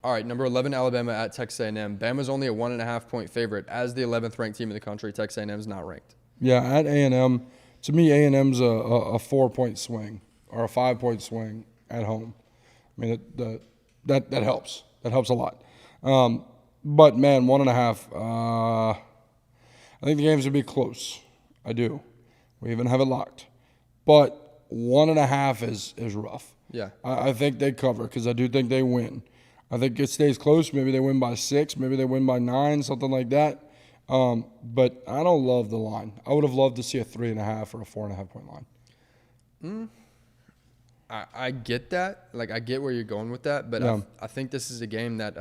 All right, number 11, Alabama at Texas A&M. Bama's only a 1.5-point favorite. As the 11th ranked team in the country, Texas A&M is not ranked. Yeah, at A&M, to me, A&M's a 4-point swing or a 5-point swing at home. I mean, that helps. That helps a lot. But, man, 1.5, I think the game's going to be close. I do. We even have it locked. But 1.5 is rough. Yeah. I think they cover because I do think they win. I think it stays close. Maybe they win by 6. Maybe they win by 9, something like that. But I don't love the line. I would have loved to see a 3.5 or a 4.5-point line. I get that. Like, I get where you're going with that. But yeah. I think this is a game that,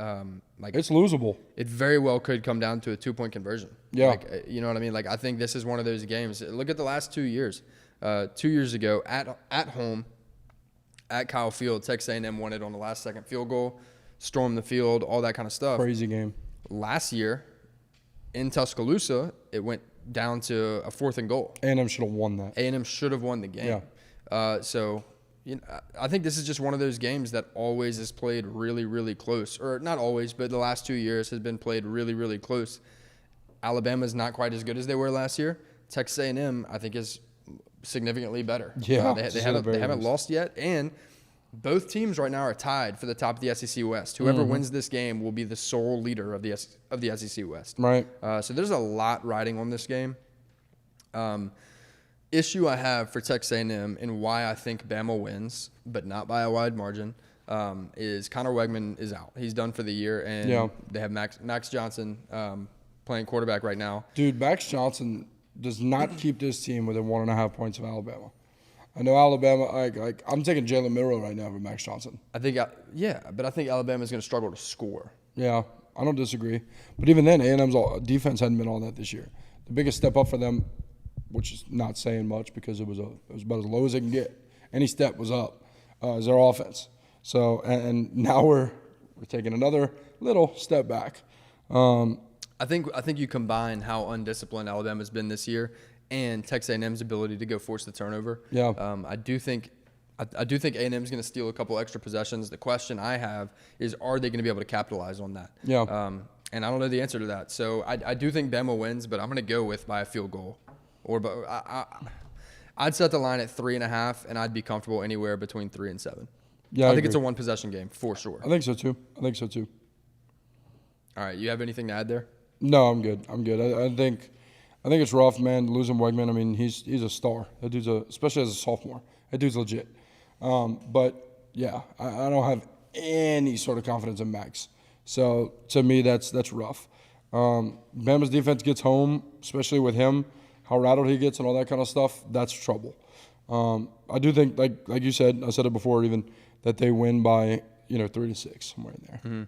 it's losable. It very well could come down to a 2-point conversion. Yeah. Like, you know what I mean? Like, I think this is one of those games. Look at the last 2 years. 2 years ago, at home, at Kyle Field, Texas A&M won it on the last-second field goal, stormed the field, all that kind of stuff. Crazy game. Last year, in Tuscaloosa, it went down to a 4th and goal. A&M should have won that. A&M should have won the game. Yeah. So, you know, I think this is just one of those games that always is played really, really close. Or not always, but the last 2 years has been played really, really close. Alabama's not quite as good as they were last year. Texas A&M, I think, is significantly better. Yeah. They haven't lost yet. And both teams right now are tied for the top of the SEC West. Whoever wins this game will be the sole leader of the SEC West. Right. So there's a lot riding on this game. Issue I have for Texas A&M and why I think Bama wins, but not by a wide margin, is Connor Weigman is out. He's done for the year, and they have Max Johnson playing quarterback right now. Dude, Max Johnson does not keep this team within 1.5 points of Alabama. I know Alabama. Like I'm taking Jalen Milroe right now over Max Johnson. I think, but I think Alabama's going to struggle to score. Yeah, I don't disagree. But even then, A&M's defense hadn't been all that this year. The biggest step up for them, which is not saying much because it was about as low as they can get. Any step was up, is their offense. So and now we're taking another little step back. I think you combine how undisciplined Alabama's been this year and Texas A&M's ability to go force the turnover. Yeah. I do think A&M's going to steal a couple extra possessions. The question I have is, are they going to be able to capitalize on that? Yeah. And I don't know the answer to that. So I do think Bama wins, but I'm going to go with by a field goal. I'd set the line at 3.5, and I'd be comfortable anywhere between 3 and 7. Yeah, I think it's a one-possession game for sure. I think so too. All right, you have anything to add there? No, I'm good. I think it's rough, man. Losing Weigman. I mean, he's a star. That dude's especially as a sophomore. That dude's legit. But yeah, I don't have any sort of confidence in Max. So to me, that's rough. Bama's defense gets home, especially with him, how rattled he gets and all that kind of stuff. That's trouble. I do think, like you said, I said it before even, that they win by 3 to 6 somewhere in there. Mm-hmm.